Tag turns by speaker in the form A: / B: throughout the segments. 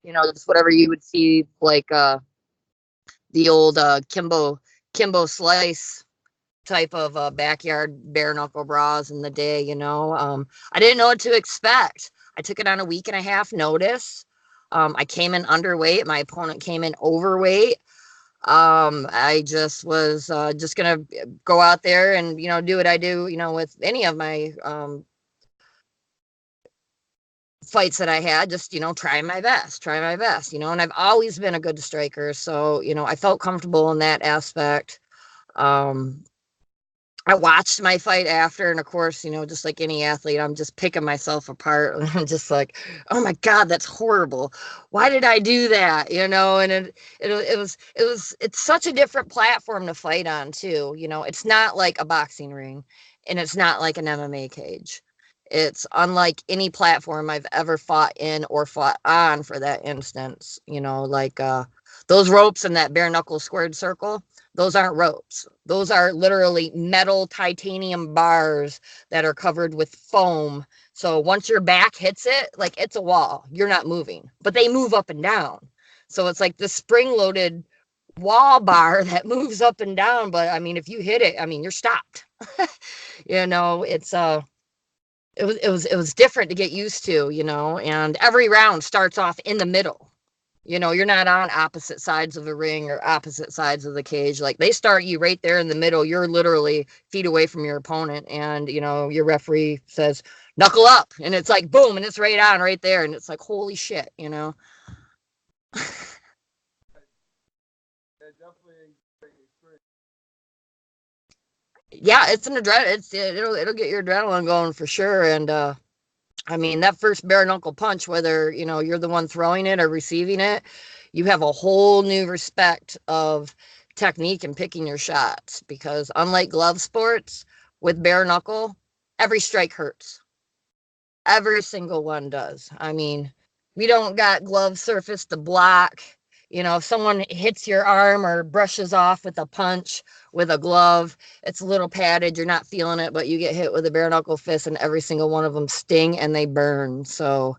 A: you know, just whatever you would see, like the old Kimbo Slice type of backyard bare knuckle bras in the day, you know. I didn't know what to expect. I took it on a week and a half notice. I came in underweight. My opponent came in overweight. I just was just gonna go out there and, you know, do what I do, you know, with any of my fights that I had, just, you know, try my best, you know, and I've always been a good striker. So, you know, I felt comfortable in that aspect. Um, I watched my fight after, and of course, you know, just like any athlete, I'm just picking myself apart. And I'm just like, oh my God, that's horrible. Why did I do that? You know, and it's such a different platform to fight on too. You know, it's not like a boxing ring, and it's not like an MMA cage. It's unlike any platform I've ever fought in or fought on, for that instance. You know, like those ropes in that bare knuckle squared circle, those aren't ropes. Those are literally metal titanium bars that are covered with foam. So once your back hits it, like, it's a wall. You're not moving, but they move up and down. So it's like the spring-loaded wall bar that moves up and down. But I mean, if you hit it, I mean, you're stopped. You know, it was different to get used to, you know, and every round starts off in the middle. You know, you're not on opposite sides of the ring or opposite sides of the cage. Like, they start you right there in the middle. You're literally feet away from your opponent, and, you know, your referee says, knuckle up, and it's like, boom, and it's right on right there. And it's like, holy shit, you know? Yeah, it's an it'll get your adrenaline going for sure. And I mean, that first bare knuckle punch, whether, you know, you're the one throwing it or receiving it, you have a whole new respect of technique and picking your shots, because unlike glove sports, with bare knuckle, every strike hurts. Every single one does. I mean, we don't got glove surface to block. You know, if someone hits your arm or brushes off with a punch with a glove, it's a little padded. You're not feeling it, but you get hit with a bare knuckle fist, and every single one of them sting and they burn. So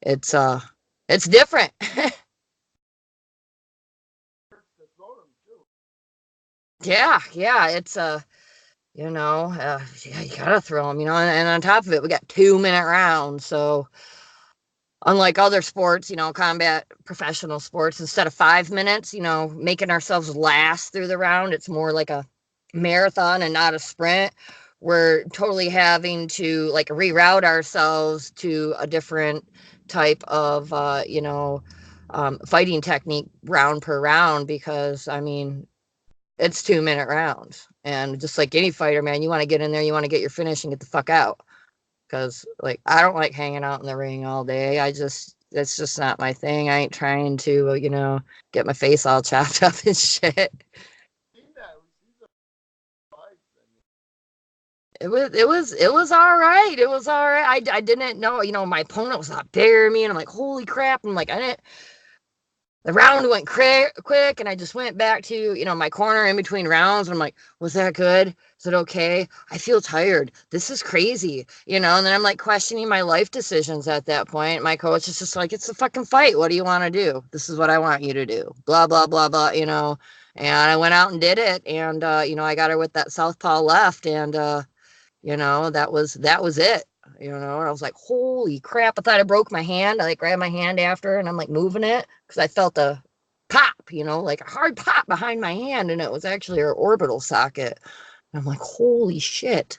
A: it's it's different. Yeah, yeah, it's you know, yeah, you gotta throw them, you know, and on top of it, we got 2 minute rounds. So unlike other sports, you know, combat professional sports, instead of 5 minutes, you know, making ourselves last through the round, it's more like a marathon and not a sprint. We're totally having to, like, reroute ourselves to a different type of, you know, fighting technique round per round, because, I mean, it's 2 minute rounds. And just like any fighter, man, you want to get in there, you want to get your finish and get the fuck out. Because, like, I don't like hanging out in the ring all day. It's just not my thing. I ain't trying to, you know, get my face all chopped up and shit. It was all right. It was all right. I didn't know, you know, my opponent was not bigger than me, and I'm like, holy crap. I'm like, I didn't, the round went quick, and I just went back to, you know, my corner in between rounds. And I'm like, was that good? Is it okay? I feel tired. This is crazy, you know. And then I'm like questioning my life decisions at that point. My coach is just like, it's a fucking fight. What do you want to do? This is what I want you to do. Blah, blah, blah, blah, you know. And I went out and did it. And, you know, I got her with that southpaw left. And, you know, that was it. You know, and I was like, holy crap. I thought I broke my hand. I, like, grabbed my hand after, and I'm like moving it because I felt a pop, you know, like a hard pop behind my hand. And it was actually her orbital socket. And I'm like, holy shit.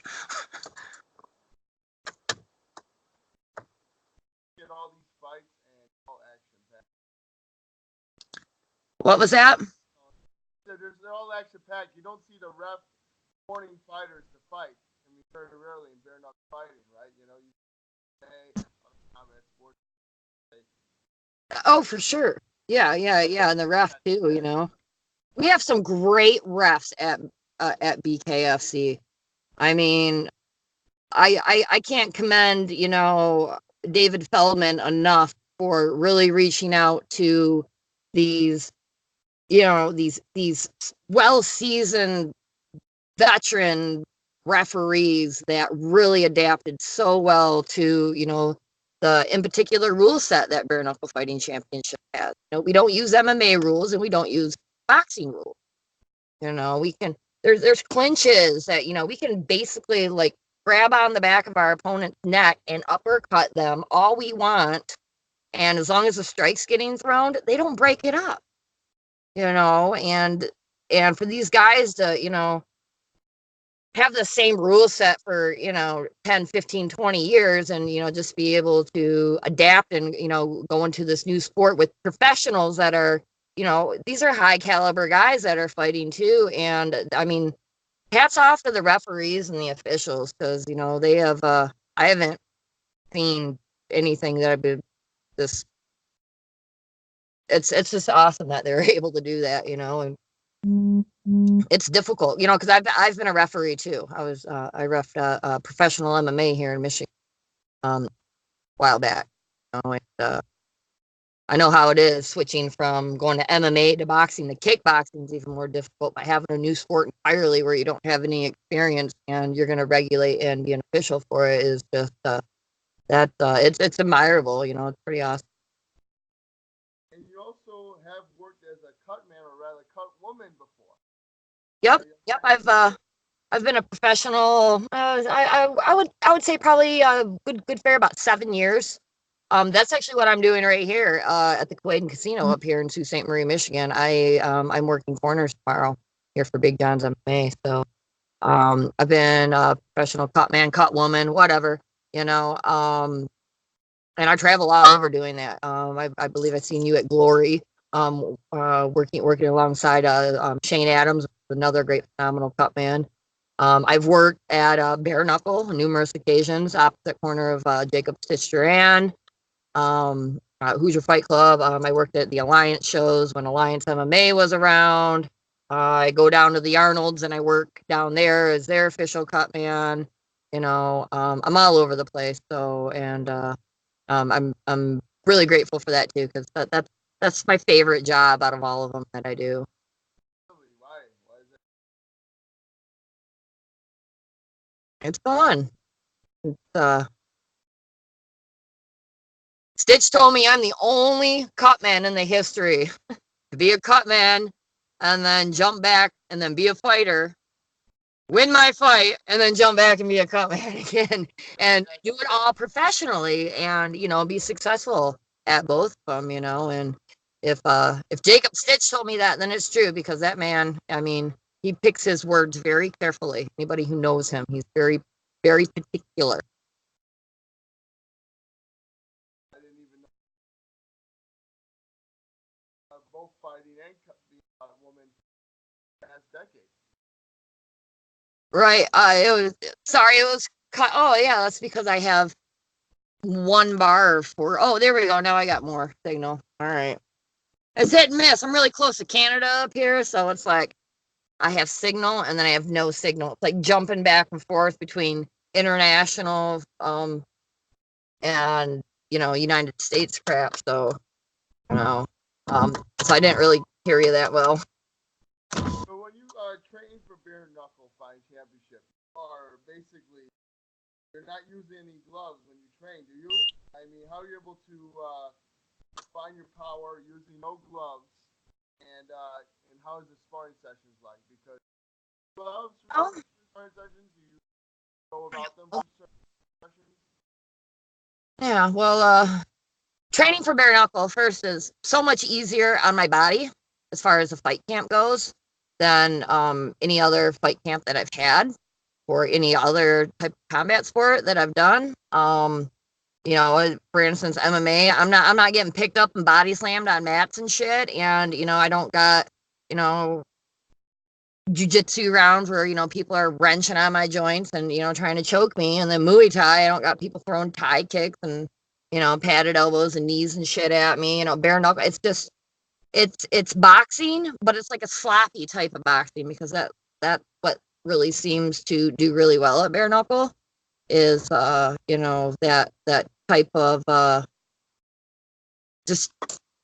A: What was that? Oh, for sure. Yeah, yeah, yeah. And the ref too, you know. We have some great refs at BKFC. I mean, I can't commend, you know, David Feldman enough for really reaching out to these, you know, these well-seasoned veteran referees that really adapted so well to, you know, the in particular rule set that Bare Knuckle Fighting Championship has. You know, we don't use MMA rules and we don't use boxing rules. You know, we can there's clinches that, you know, we can basically like grab on the back of our opponent's neck and uppercut them all we want. And as long as the strike's getting thrown, they don't break it up. You know, and for these guys to, you know, have the same rule set for, you know, 10, 15, 20 years and, you know, just be able to adapt and, you know, go into this new sport with professionals that are, you know, these are high caliber guys that are fighting too. And I mean, hats off to the referees and the officials because, you know, they have, I haven't seen anything that I've been this. It's just awesome that they're able to do that, you know, and it's difficult, you know, because I've been a referee too. I reffed professional MMA here in Michigan a while back. You know, and, I know how it is switching from going to MMA to boxing. The kickboxing is even more difficult by having a new sport entirely where you don't have any experience and you're going to regulate and be an official for it is just it's admirable. You know, it's pretty awesome.
B: And you also have worked as a cut man or rather cut woman before.
A: Yep. I've been a professional. I would say probably good fair about 7 years. That's actually what I'm doing right here at the Kuwait Casino up here in Sault Ste. Marie, Michigan. I'm working corners tomorrow here for Big John's MMA. So I've been a professional cut man, cut woman, whatever, you know. And I travel all over doing that. I believe I've seen you at Glory, working alongside Shane Adams, another great phenomenal cut man. I've worked at Bare Knuckle on numerous occasions, opposite corner of Jacob Stitch Duran. Hoosier Fight Club. I worked at the Alliance shows when Alliance MMA was around. I go down to the Arnolds and I work down there as their official cut man. You know, I'm all over the place. So, and I'm really grateful for that too, because that's my favorite job out of all of them that I do.
B: Why is it?
A: It's fun. Stitch told me I'm the only cut man in the history to be a cut man and then jump back and then be a fighter, win my fight, and then jump back and be a cut man again and do it all professionally and, you know, be successful at both of them, you know. And if Jacob Stitch told me that, then it's true, because that man, I mean, he picks his words very carefully. Anybody who knows him, he's very, very particular.
B: I didn't even know both fighting and being a woman past decade.
A: Right. It was cut. Oh, yeah, that's because I have one bar for. Oh, there we go. Now I got more signal. All right. It's hit and miss. I'm really close to Canada up here, so it's like I have signal and then I have no signal. It's like jumping back and forth between international and, you know, United States crap. So, you know, so I didn't really hear you that well.
B: So when you train for Bare-Knuckle Fighting Championship, are basically you're not using any gloves when you train, do you? I mean, how are you able to find your power using no gloves, and how is the sparring sessions like? Because gloves for sparring sessions, do you go about them for sessions?
A: Yeah, well, training for bare knuckle first is so much easier on my body as far as the fight camp goes than any other fight camp that I've had or any other type of combat sport that I've done. You know, for instance, MMA, I'm not getting picked up and body slammed on mats and shit. And, you know, I don't got, you know, jiu-jitsu rounds where, you know, people are wrenching on my joints and, you know, trying to choke me. And then Muay Thai, I don't got people throwing Thai kicks and, you know, padded elbows and knees and shit at me. You know, bare knuckle. It's just, it's boxing, but it's like a sloppy type of boxing, because that's what really seems to do really well at bare knuckle is, you know, that type of, just,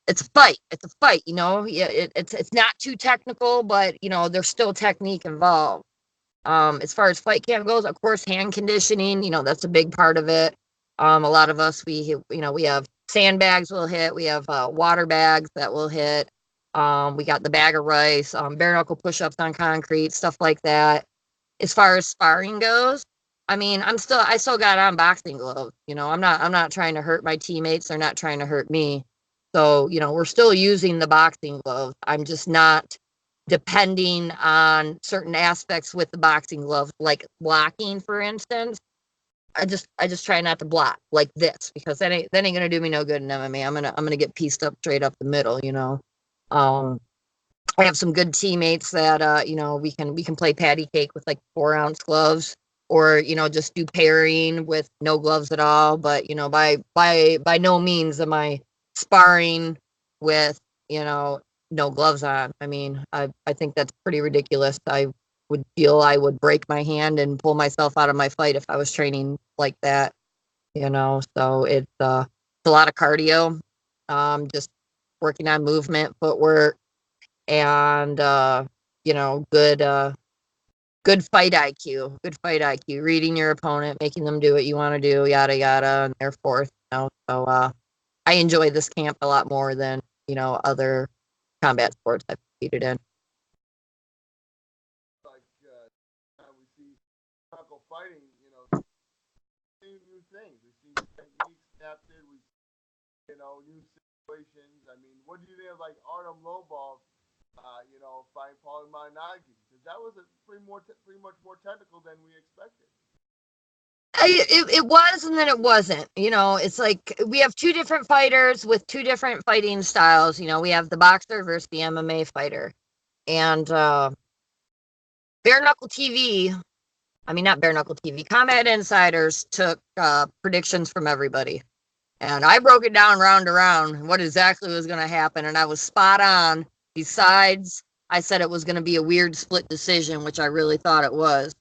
A: it's a fight, you know. Yeah, it's not too technical, but, you know, there's still technique involved. As far as fight camp goes, of course, hand conditioning, you know, that's a big part of it. A lot of us, we have sandbags we'll hit. We have water bags that will hit. We got the bag of rice, bare knuckle push-ups on concrete, stuff like that. As far as sparring goes, I mean, I still got on boxing gloves. I'm not trying to hurt my teammates. They're not trying to hurt me. So, we're still using the boxing gloves. I'm just not depending on certain aspects with the boxing gloves, like blocking, for instance. I just try not to block like this, because that ain't gonna do me no good in MMA. I'm gonna get pieced up straight up the middle. Um, I have some good teammates that we can play patty cake with like 4-ounce gloves, or just do pairing with no gloves at all. But by no means am I sparring with no gloves on. I mean, I think that's pretty ridiculous. I would feel I would break my hand and pull myself out of my fight if I was training like that. So it's a lot of cardio, just working on movement, footwork, and good fight IQ, reading your opponent, making them do what you want to do, yada yada, and their forth. So I enjoy this camp a lot more than other combat sports I've competed in.
B: Like we see knuckle fighting, see new things. We see techniques adapted. We new situations. I mean, what do you think of like Artem Lobov, fighting Paulie Malignaggi? Because that was pretty much more technical than we expected.
A: It was, and then it wasn't. It's like we have two different fighters with two different fighting styles. We have the boxer versus the MMA fighter. And Bare Knuckle TV, I mean, not Bare Knuckle TV, Combat Insiders took predictions from everybody. And I broke it down round to round, what exactly was going to happen. And I was spot on. Besides, I said it was going to be a weird split decision, which I really thought it was.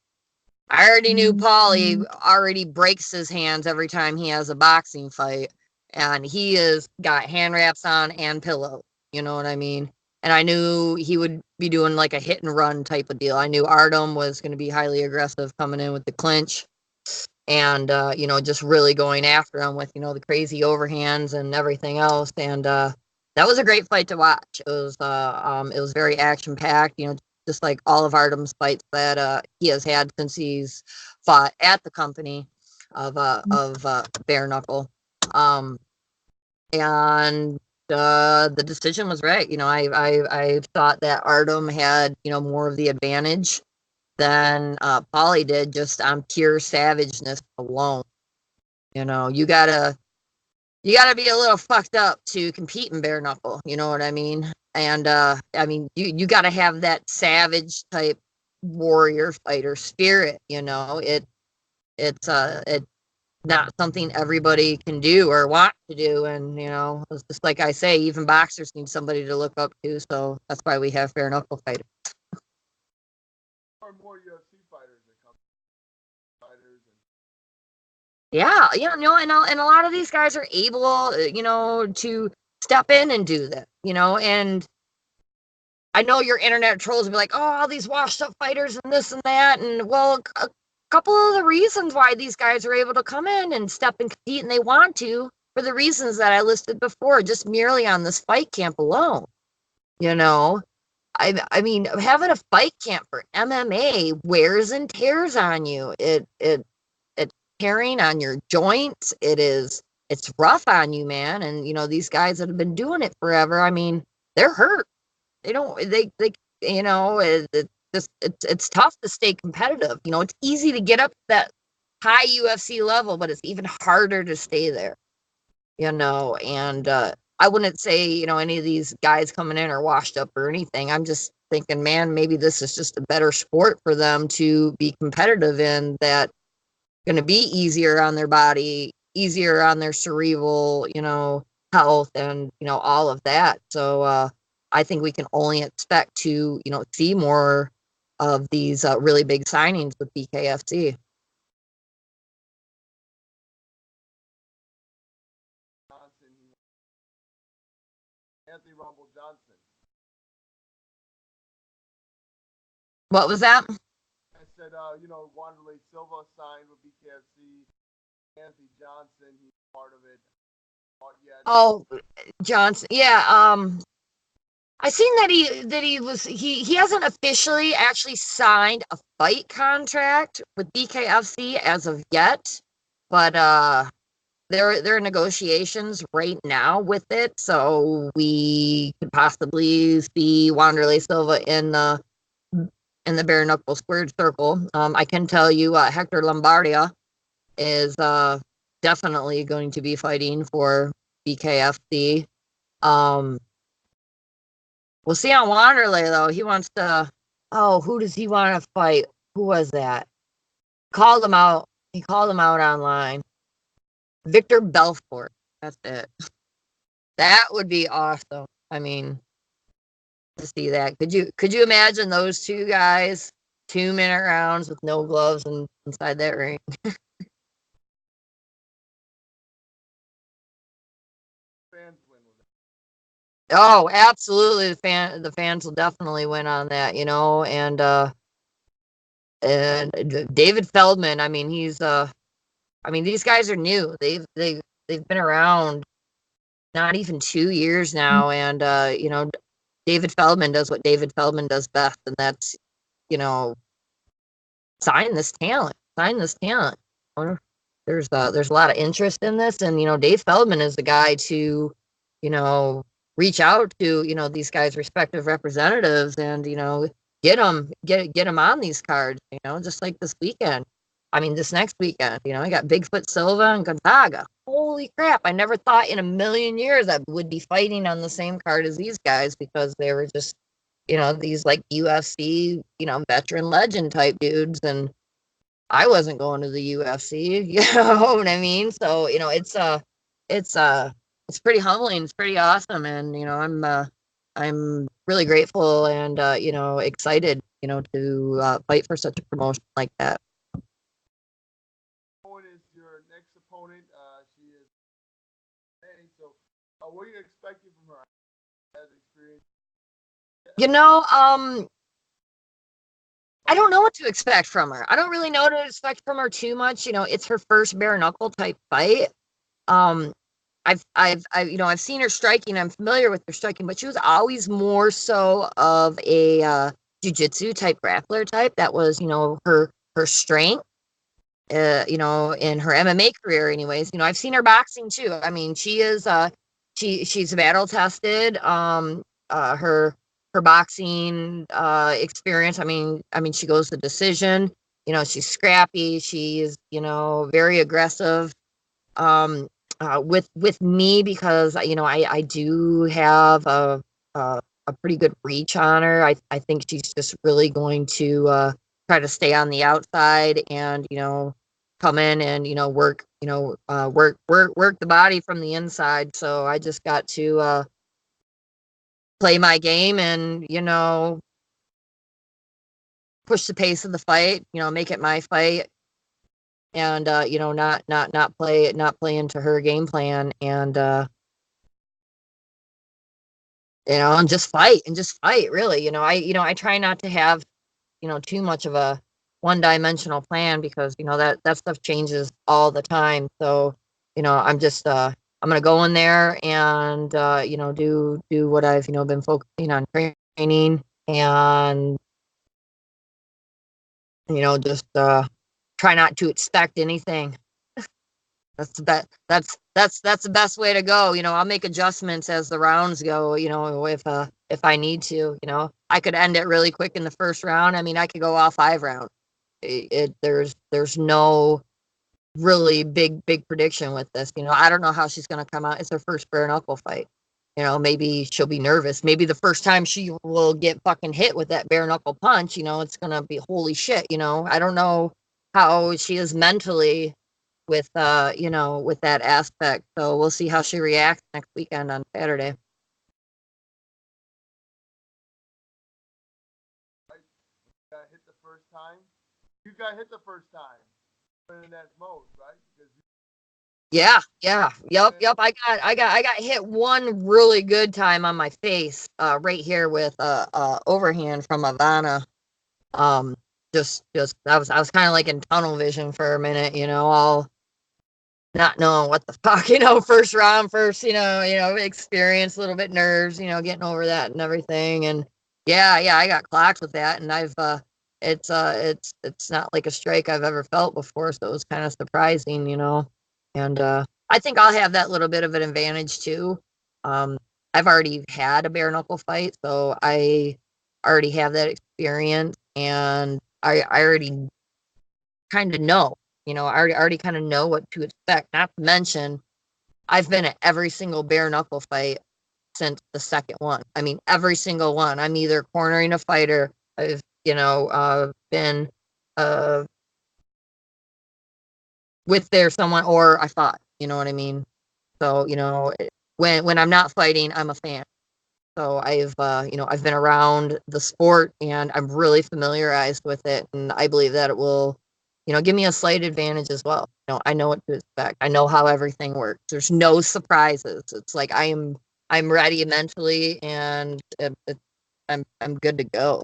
A: I already knew Paulie already breaks his hands every time he has a boxing fight, and he has got hand wraps on and pillow. You know what I mean? And I knew he would be doing like a hit and run type of deal. I knew Artem was going to be highly aggressive coming in with the clinch, and just really going after him with the crazy overhands and everything else. And that was a great fight to watch. It was very action packed. Just like all of Artem's fights that he has had since he's fought at the company of bare knuckle. And the decision was right. I thought that Artem had more of the advantage than Paulie did, just on pure savageness alone. You gotta be a little fucked up to compete in bare knuckle. You know what I mean? And I mean, you gotta have that savage type warrior fighter spirit. It's not something everybody can do or want to do. And it's just like I say, even boxers need somebody to look up to. So that's why we have bare knuckle fighters.
B: More UFC fighters that come fighters and
A: Yeah, and a lot of these guys are able, to step in and do that. And I know your internet trolls will be like, "Oh, all these washed up fighters and this and that," and well, a couple of the reasons why these guys are able to come in and step and compete, and they want to, for the reasons that I listed before, just merely on this fight camp alone. You know, I mean, having a fight camp for MMA wears and tears on you. It's tearing on your joints. It's rough on you, man. And these guys that have been doing it forever, I mean, they're hurt. They don't they it's tough to stay competitive. It's easy to get up that high UFC level, but it's even harder to stay there. And I wouldn't say any of these guys coming in are washed up or anything. I'm just thinking, man, maybe this is just a better sport for them to be competitive in, that going to be easier on their body, easier on their cerebral health, and all of that. So I think we can only expect to see more of these really big signings with BKFC.
B: Johnson, Anthony Rumble Johnson.
A: What was that?
B: I said, Wanderlei Silva signed with BKFC. Anthony Johnson, he's part of it. Yet.
A: Oh, Johnson. Yeah. I seen that he hasn't officially actually signed a fight contract with BKFC as of yet, but they're in negotiations right now with it, so we could possibly see Wanderlei Silva in the bare knuckle squared circle. I can tell you, Hector Lombardia is definitely going to be fighting for BKFC. We'll see on Wanderlei though. He wants to. Oh, who does he want to fight? Who was that? Called him out. He called him out online. Victor Belfort. That's it. That would be awesome. I mean, to see that. Could you imagine those two guys, 2-minute rounds with no gloves and inside that ring?
B: Fans win with it.
A: Oh, absolutely. The fans will definitely win on that, and David Feldman, I mean, these guys are new. They've been around not even 2 years now, and David Feldman does what David Feldman does best, and that's, sign this talent. Sign this talent. There's a lot of interest in this, and Dave Feldman is the guy to, reach out to these guys' respective representatives, and get them on these cards. Just like this weekend. I mean, this next weekend. I got Bigfoot Silva and Gonzaga. Holy crap! I never thought in a million years I would be fighting on the same card as these guys, because they were just these like UFC veteran legend type dudes, and I wasn't going to the UFC, you know what I mean? So, it's it's pretty humbling, it's pretty awesome, and I'm really grateful and excited, to fight for such a promotion like that.
B: Owen is your next opponent. She is hey, so what are you expecting from her as experience?
A: You know, I don't know what to expect from her. I don't really know what to expect from her too much. It's her first bare knuckle type fight. Um, I've seen her striking. I'm familiar with her striking, but she was always more so of a jujitsu type grappler type. That was, her strength. In her MMA career, anyways. I've seen her boxing too. I mean, she's battle tested. Her boxing experience. I mean, she goes to decision. She's scrappy. She's very aggressive. Um, with me, because I do have a pretty good reach on her. I think she's just really going to try to stay on the outside and come in and work the body from the inside. So I just got to play my game and push the pace of the fight. Make it my fight, and not play into her game plan, and and just fight really. I try not to have too much of a one-dimensional plan, because that stuff changes all the time. So I'm just I'm gonna go in there and do what I've been focusing on, training, and just try not to expect anything. That's the best. That's the best way to go. I'll make adjustments as the rounds go. If I need to. I could end it really quick in the first round. I mean, I could go all 5 rounds. There's no really big prediction with this. I don't know how she's gonna come out. It's her first bare knuckle fight. Maybe she'll be nervous. Maybe the first time she will get fucking hit with that bare knuckle punch, it's gonna be holy shit. I don't know how she is mentally with with that aspect. So we'll see how she reacts next weekend on Saturday.
B: Right? Got hit the first time. You got hit the first time. In that mode, right? Because
A: Yeah, yep. I got hit one really good time on my face, right here with overhand from Ivana. Um, just I was kind of like in tunnel vision for a minute, all not knowing what the fuck, you know, first round, first, experience, a little bit nerves, getting over that and everything. And yeah, I got clocked with that, and it's not like a strike I've ever felt before, so it was kind of surprising, and I think I'll have that little bit of an advantage too. Um, I've already had a bare knuckle fight, so I already have that experience, and I already kind of know, I already kind of know what to expect. Not to mention, I've been at every single bare knuckle fight since the second one. I mean, every single one. I'm either cornering a fighter, I've, been uh, with there someone, or I fought. You know what I mean? So, when I'm not fighting, I'm a fan. So I've been around the sport, and I'm really familiarized with it, and I believe that it will, give me a slight advantage as well. I know what to expect. I know how everything works. There's no surprises. It's like I'm ready mentally, and I'm good to go.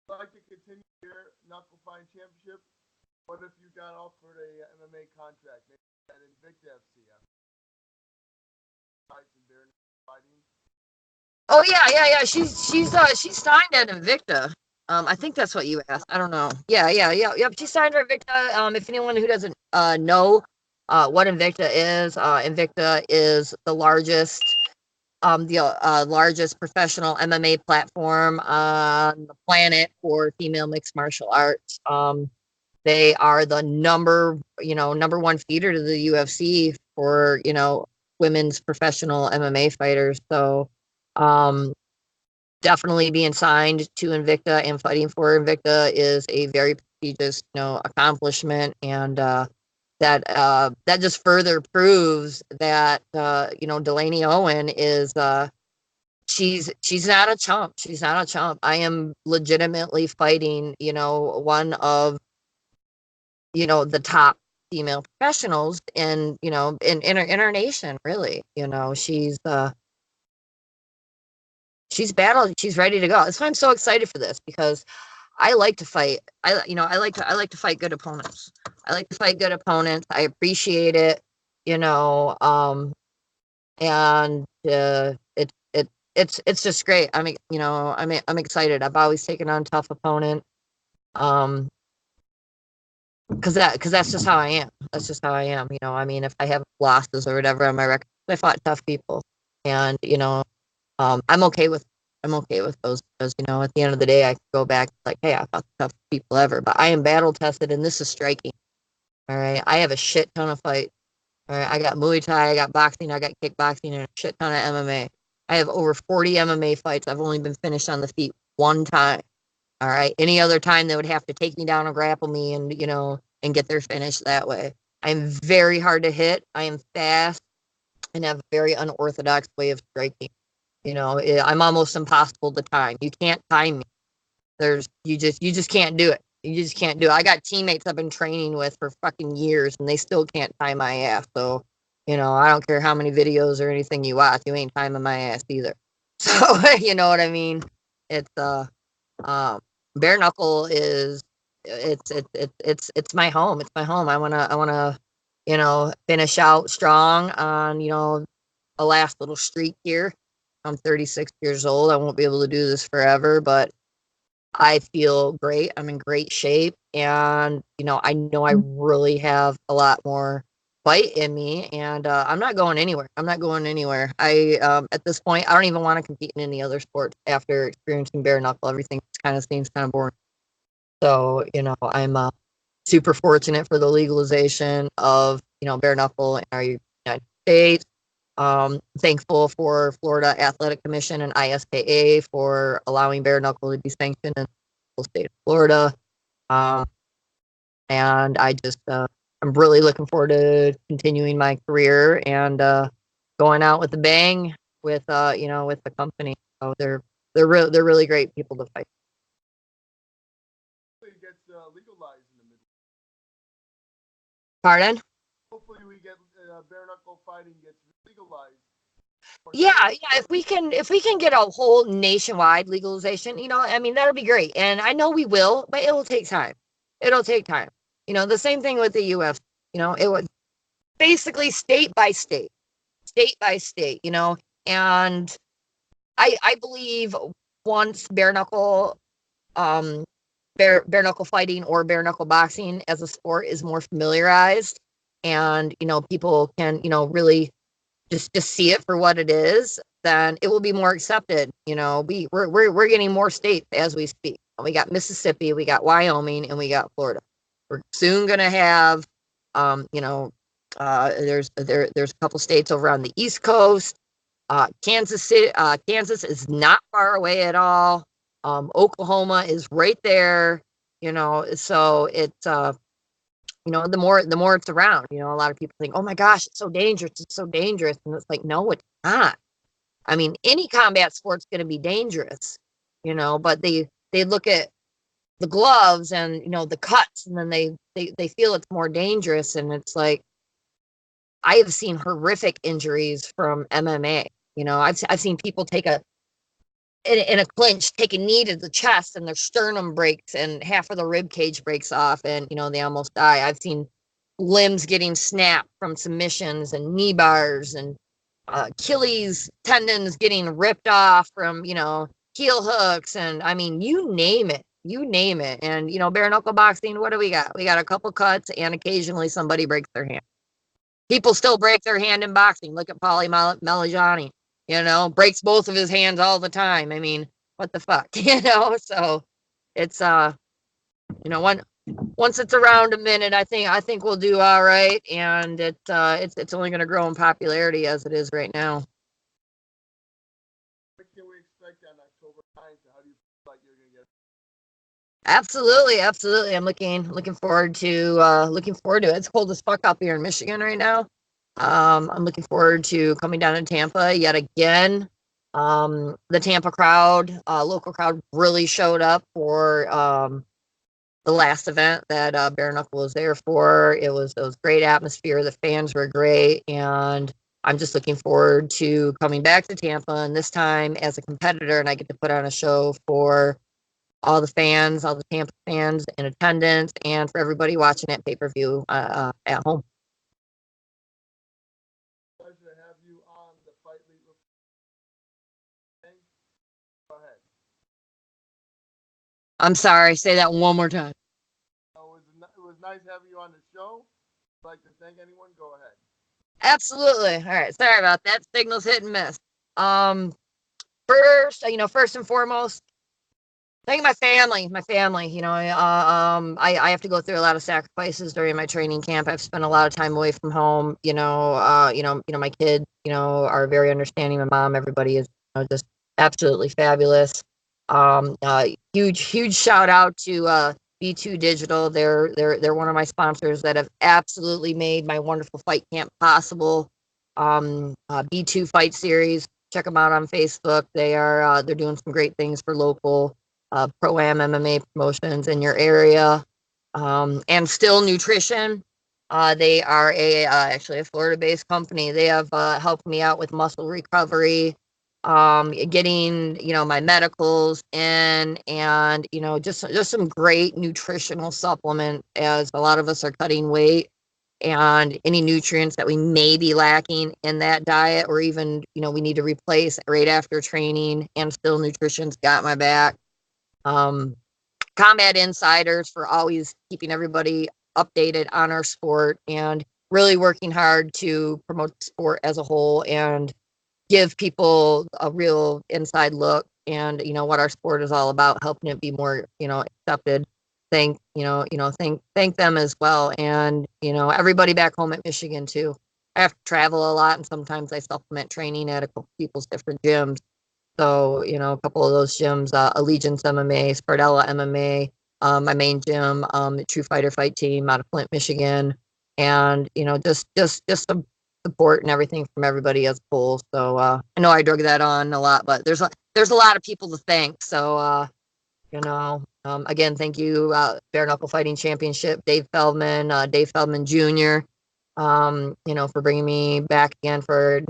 B: Like to continue your knuckle fighting championship. What if you got offered a MMA contract? Maybe at Invicta FC. Fights and bare fighting.
A: Oh yeah. She's signed at Invicta. I think that's what you asked. I don't know. Yeah. Yep. She signed at Invicta. If anyone who doesn't know what Invicta is the largest professional MMA platform on the planet for female mixed martial arts. They are the number one feeder to the UFC for, women's professional MMA fighters. So, um, definitely being signed to Invicta and fighting for Invicta is a very prestigious, accomplishment, and that just further proves that Delaney Owen is she's not a chump. She's not a chump. I am legitimately fighting, one of the top female professionals in our nation, really. She's battled, she's ready to go. That's why I'm so excited for this, because I like to fight. I like to fight good opponents. I like to fight good opponents. I appreciate it, and it's just great. I'm excited. I've always taken on tough opponents. Um, because that's just how I am. That's just how I am. If I have losses or whatever on my record, I fought tough people, and I'm okay with those, because at the end of the day, I can go back like, hey, I fought the toughest people ever, but I am battle tested, and this is striking. All right, I have a shit ton of fights. All right, I got Muay Thai, I got boxing, I got kickboxing, and a shit ton of MMA. I have over 40 MMA fights. I've only been finished on the feet one time. All right. Any other time they would have to take me down and grapple me, and get their finish that way. I'm very hard to hit. I am fast and have a very unorthodox way of striking. I'm almost impossible to time. You can't time me. You just can't do it. You just can't do it. I got teammates I've been training with for fucking years, and they still can't time my ass. So, I don't care how many videos or anything you watch, you ain't timing my ass either. So, you know what I mean? It's um, bare knuckle is it's my home. It's my home. I wanna finish out strong on a last little streak here. I'm 36 years old. I won't be able to do this forever, but I feel great. I'm in great shape, and I know I really have a lot more fight in me, and I'm not going anywhere. I'm not going anywhere. At this point, I don't even want to compete in any other sports after experiencing bare knuckle. Everything kind of seems kind of boring. So, I'm super fortunate for the legalization of, bare knuckle in our United States. Thankful for Florida Athletic Commission and ISKA for allowing bare knuckle to be sanctioned in the state of Florida. Um, and I'm really looking forward to continuing my career and going out with a bang with the company. So they're really great people to fight.
B: Hopefully it gets legalized in the Middle East.
A: Pardon?
B: Hopefully we get bare knuckle fighting gets legalized.
A: Yeah. If we can get a whole nationwide legalization, that'll be great. And I know we will, but it'll take time. It'll take time. The same thing with the UFC. It was basically state by state, and I believe once bare knuckle fighting or bare knuckle boxing as a sport is more familiarized, and people can really just see it for what it is, then it will be more accepted. We're getting more states as we speak. We got Mississippi, we got Wyoming, and we got Florida. We're soon gonna have, there's a couple states over on the East Coast. Kansas is not far away at all. Oklahoma is right there. So it's the more it's around. A lot of people think, oh my gosh, it's so dangerous, and it's like, no, it's not. I mean, any combat sport's going to be dangerous, but they look at the gloves and the cuts, and then they feel it's more dangerous, and it's like, I have seen horrific injuries from MMA. I've seen people in a clinch, take a knee to the chest, and their sternum breaks and half of the rib cage breaks off, and they almost die. I've seen limbs getting snapped from submissions and knee bars, and Achilles tendons getting ripped off from heel hooks, and I mean, you name it. And bare knuckle boxing, what do we got? We got a couple cuts, and occasionally somebody breaks their hand. People still break their hand in boxing. Look at Paulie Malignani. Breaks both of his hands all the time. I mean, what the fuck, So it's once it's around a minute, I think we'll do all right, and it's only going to grow in popularity as it is right now.
B: What can we expect on October 9th? How do you feel like you're going to get?
A: Absolutely. I'm looking forward to it. It's cold as fuck up here in Michigan right now. I'm looking forward to coming down to Tampa yet again. The Tampa crowd, local crowd, really showed up for the last event that Bare Knuckle was there for. It was great atmosphere. The fans were great, and I'm just looking forward to coming back to Tampa, and this time as a competitor, and I get to put on a show for all the Tampa fans in attendance, and for everybody watching at pay-per-view at home.
B: Pleasure to have you on the Fight League. Go ahead.
A: I'm sorry, say that one more time.
B: It was nice having you on the show. I'd like to thank anyone. Go ahead.
A: Absolutely. All right. Sorry about that. Signal's hit and miss. First and foremost, thank my family. I have to go through a lot of sacrifices during my training camp. I've spent a lot of time away from home. My kids, are very understanding. My mom, everybody is just absolutely fabulous. Huge shout out to B2 Digital. They're one of my sponsors that have absolutely made my wonderful fight camp possible. B2 Fight Series. Check them out on Facebook. They're doing some great things for local pro-am MMA promotions in your area. And Still Nutrition. They are actually a Florida-based company. They have helped me out with muscle recovery, getting my medicals in, and just some great nutritional supplement, as a lot of us are cutting weight, and any nutrients that we may be lacking in that diet, or even we need to replace right after training, and Still Nutrition's got my back. Combat Insiders for always keeping everybody updated on our sport, and really working hard to promote the sport as a whole and give people a real inside look, and what our sport is all about, helping it be more accepted. Thank them as well, and everybody back home at Michigan too. I have to travel a lot, and sometimes I supplement training at a couple people's different gyms. So a couple of those gyms, Allegiance MMA, Spardella MMA, my main gym, True Fighter Fight Team out of Flint, Michigan, and just some support and everything from everybody as a whole. So I know I drug that on a lot, but there's a lot of people to thank. So again, thank you, Bare-Knuckle Fighting Championship, Dave Feldman Jr. For bringing me back again for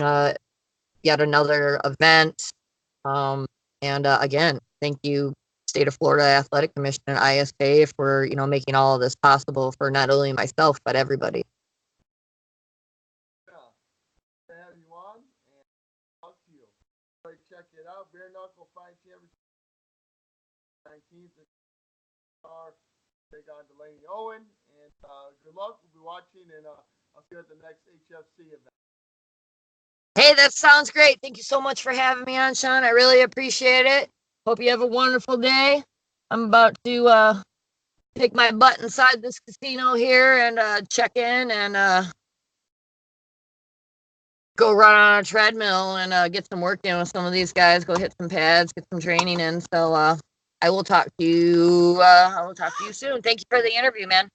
A: yet another event. And again, thank you, State of Florida Athletic Commission and ISA, for making all of this possible for not only myself but everybody.
B: check it out. Bare-knuckle Fight Championship 19th. Starr take on Delaney Owen. And good luck. We'll be watching, and I'll see you at the next HFC event.
A: Hey, that sounds great. Thank you so much for having me on, Sean. I really appreciate it. Hope you have a wonderful day. I'm about to take my butt inside this casino here and check in and go run on a treadmill and get some work in with some of these guys. Go hit some pads, get some training in. So I will talk to you. I will talk to you soon. Thank you for the interview, man.